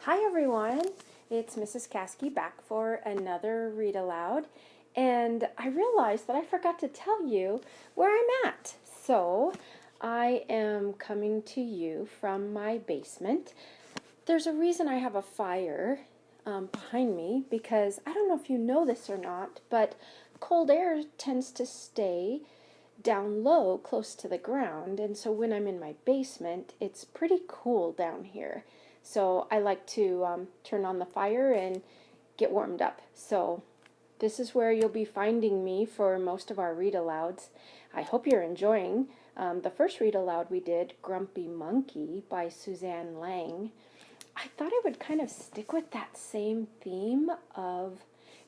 Hi everyone, it's Mrs. Caskey back for another read aloud, and I realized that I forgot to tell you where I'm at. So I am coming to you from my basement. There's a reason I have a fire behind me because I don't know if you know this or not, but cold air tends to stay down low close to the ground, and so when I'm in my basement it's pretty cool down here. So I like to turn on the fire and get warmed up. So this is where you'll be finding me for most of our read alouds. I hope you're enjoying the first read aloud we did, Grumpy Monkey by Suzanne Lang. I thought I would kind of stick with that same theme of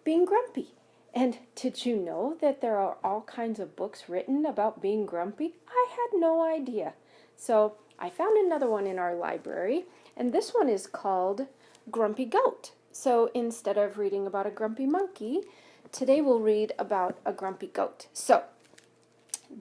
being grumpy. And did you know that there are all kinds of books written about being grumpy? I had no idea. So I found another one in our library, and this one is called Grumpy Goat. So instead of reading about a grumpy monkey, today we'll read about a grumpy goat. So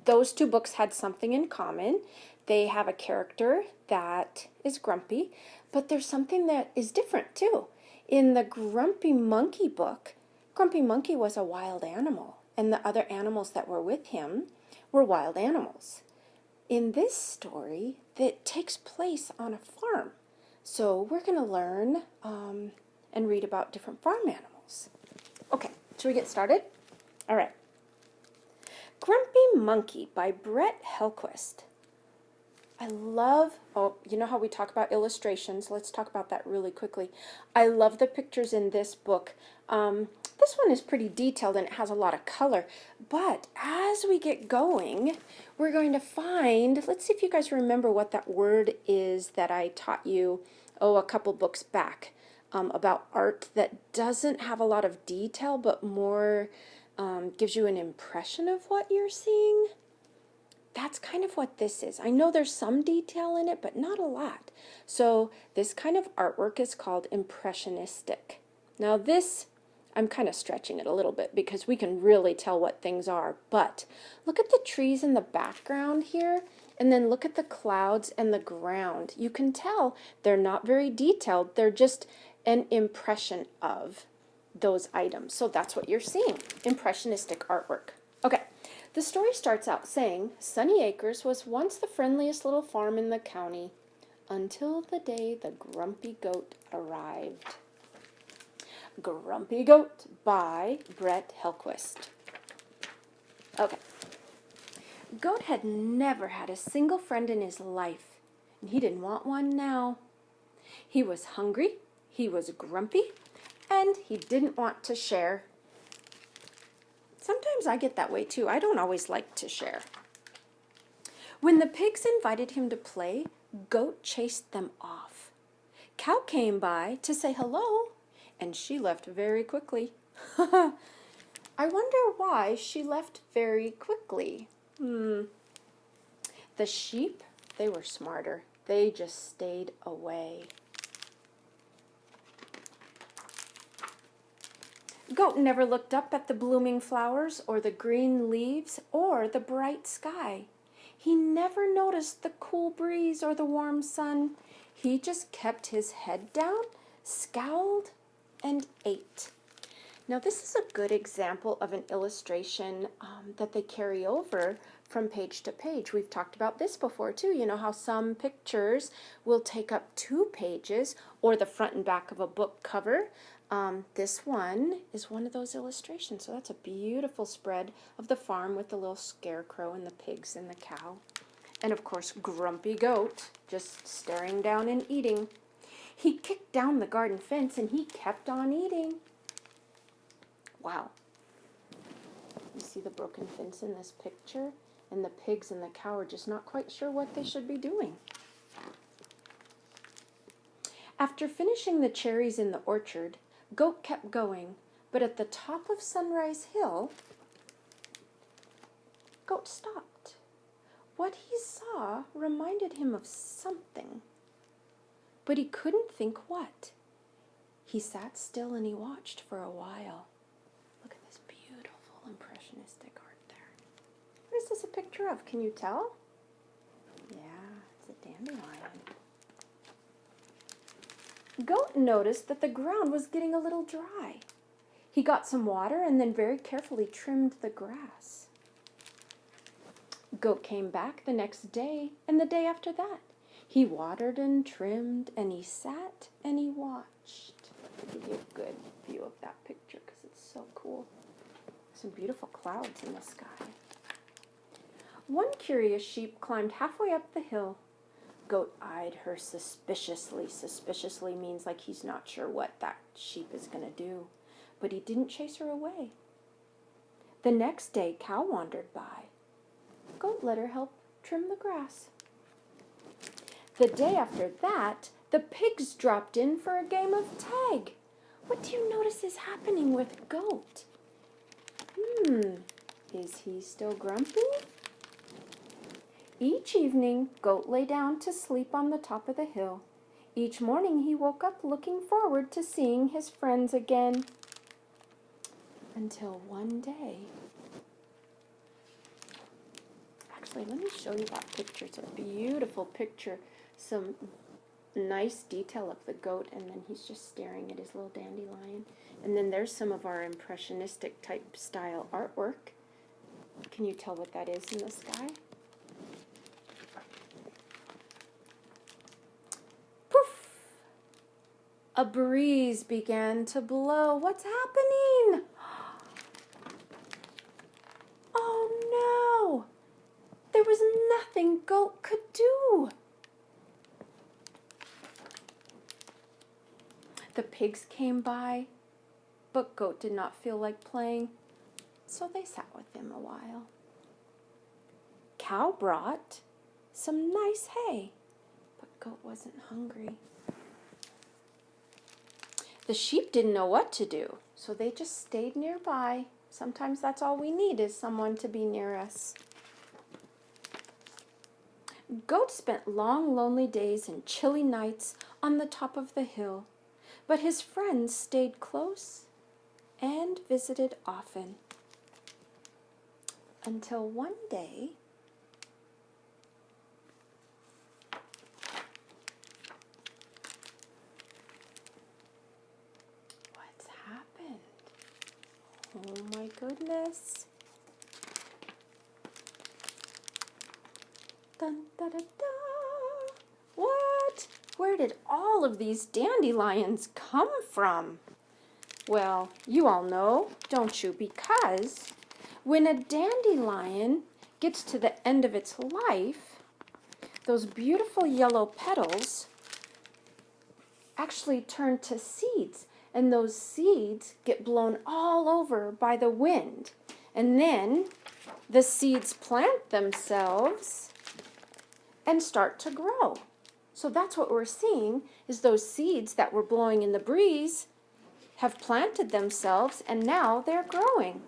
those two books had something in common. They have a character that is grumpy, but there's something that is different too. In the Grumpy Monkey book, Grumpy Monkey was a wild animal, and the other animals that were with him were wild animals. In this story, that takes place on a farm. So we're going to learn and read about different farm animals. Okay, should we get started? All right. Grumpy Monkey by Brett Helquist. I love, you know how we talk about illustrations? Let's talk about that really quickly. I love the pictures in this book. This one is pretty detailed and it has a lot of color. But as we get going, we're going to find, let's see if you guys remember what that word is that I taught you, a couple books back, about art that doesn't have a lot of detail but more gives you an impression of what you're seeing. That's kind of what this is. I know there's some detail in it, but not a lot. So this kind of artwork is called impressionistic. Now this, I'm kind of stretching it a little bit because we can really tell what things are, but look at the trees in the background here, and then look at the clouds and the ground. You can tell they're not very detailed. They're just an impression of those items. So that's what you're seeing, impressionistic artwork. Okay. The story starts out saying, Sunny Acres was once the friendliest little farm in the county, until the day the Grumpy Goat arrived. Grumpy Goat by Brett Helquist. Okay. Goat had never had a single friend in his life, and he didn't want one now. He was hungry, he was grumpy, and he didn't want to share. Sometimes I get that way too. I don't always like to share. When the pigs invited him to play, Goat chased them off. Cow came by to say hello, and she left very quickly. I wonder why she left very quickly. The sheep, they were smarter. They just stayed away. Goat never looked up at the blooming flowers or the green leaves or the bright sky. He never noticed the cool breeze or the warm sun. He just kept his head down, scowled, and ate. Now this is a good example of an illustration that they carry over from page to page. We've talked about this before too. You know how some pictures will take up 2 pages or the front and back of a book cover. This one is one of those illustrations. So that's a beautiful spread of the farm with the little scarecrow and the pigs and the cow. And of course, Grumpy Goat just staring down and eating. He kicked down the garden fence and he kept on eating. Wow. You see the broken fence in this picture? And the pigs and the cow are just not quite sure what they should be doing. After finishing the cherries in the orchard, Goat kept going, but at the top of Sunrise Hill, Goat stopped. What he saw reminded him of something, but he couldn't think what. He sat still and he watched for a while. Look at this beautiful impressionistic art there. What is this a picture of? Can you tell? Yeah, it's a dandelion. Goat noticed that the ground was getting a little dry. He got some water and then very carefully trimmed the grass. Goat came back the next day and the day after that. He watered and trimmed, and he sat and he watched. I'll give you a good view of that picture because it's so cool. Some beautiful clouds in the sky. One curious sheep climbed halfway up the hill. Goat eyed her suspiciously. Suspiciously means like he's not sure what that sheep is going to do. But he didn't chase her away. The next day, Cow wandered by. Goat let her help trim the grass. The day after that, the pigs dropped in for a game of tag. What do you notice is happening with Goat? Is he still grumpy? Each evening, Goat lay down to sleep on the top of the hill. Each morning he woke up looking forward to seeing his friends again. Until one day... Actually, let me show you that picture. It's a beautiful picture. Some nice detail of the goat, and then he's just staring at his little dandelion. And then there's some of our impressionistic type style artwork. Can you tell what that is in the sky? Poof! A breeze began to blow. What's happening? Oh no! There was nothing Goat could do. The pigs came by, but Goat did not feel like playing, so they sat with him a while. Cow brought some nice hay, but Goat wasn't hungry. The sheep didn't know what to do, so they just stayed nearby. Sometimes that's all we need, is someone to be near us. Goat spent long, lonely days and chilly nights on the top of the hill, but his friends stayed close and visited often. Until one day, what's happened? Oh my goodness. Dun, da, da, da. What? Where did all of these dandelions come from? Well, you all know, don't you? Because when a dandelion gets to the end of its life, those beautiful yellow petals actually turn to seeds, and those seeds get blown all over by the wind. And then the seeds plant themselves and start to grow. So that's what we're seeing, is those seeds that were blowing in the breeze have planted themselves, and now they're growing.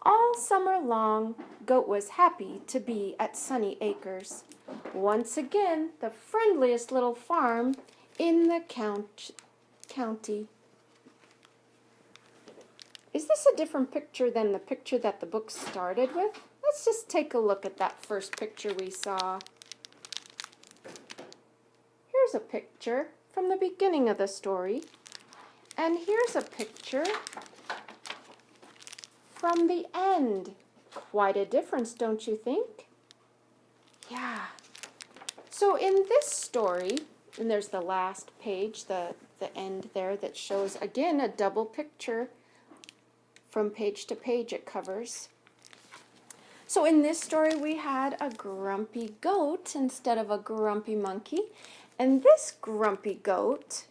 All summer long, Goat was happy to be at Sunny Acres. Once again, the friendliest little farm in the county. Is this a different picture than the picture that the book started with? Let's just take a look at that first picture we saw. Here's a picture from the beginning of the story. And here's a picture from the end. Quite a difference, don't you think? Yeah. So in this story, and there's the last page, the end there, that shows, again, a double picture from page to page it covers. So in this story, we had a grumpy goat instead of a grumpy monkey. And this grumpy goat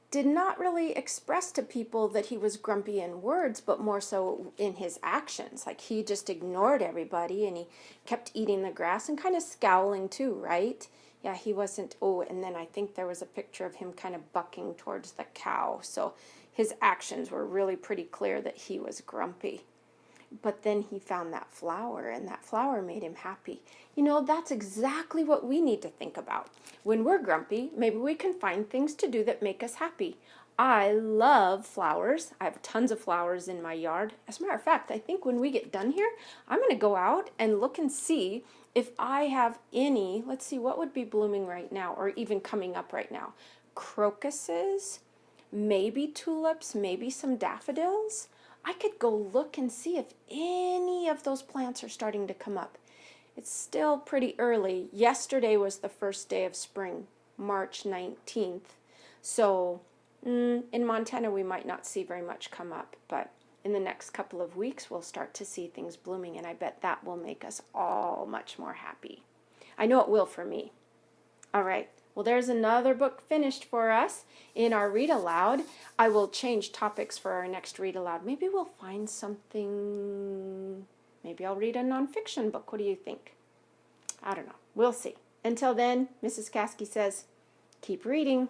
did not really express to people that he was grumpy in words, but more so in his actions. Like, he just ignored everybody, and he kept eating the grass and kind of scowling too, right? Yeah, he wasn't, oh, and then I think there was a picture of him kind of bucking towards the cow. So his actions were really pretty clear that he was grumpy. But then he found that flower, and that flower made him happy. You know, that's exactly what we need to think about. When we're grumpy, maybe we can find things to do that make us happy. I love flowers. I have tons of flowers in my yard. As a matter of fact, I think when we get done here, I'm going to go out and look and see if I have any, let's see, what would be blooming right now or even coming up right now. crocuses, maybe tulips, maybe some daffodils. I could go look and see if any of those plants are starting to come up. It's still pretty early. Yesterday was the first day of spring, March 19th. So in Montana we might not see very much come up, but in the next couple of weeks we'll start to see things blooming, and I bet that will make us all much more happy. I know it will for me. All right. Well, there's another book finished for us in our read aloud. I will change topics for our next read aloud. Maybe we'll find something. Maybe I'll read a nonfiction book. What do you think? I don't know. We'll see. Until then, Mrs. Caskey says, keep reading.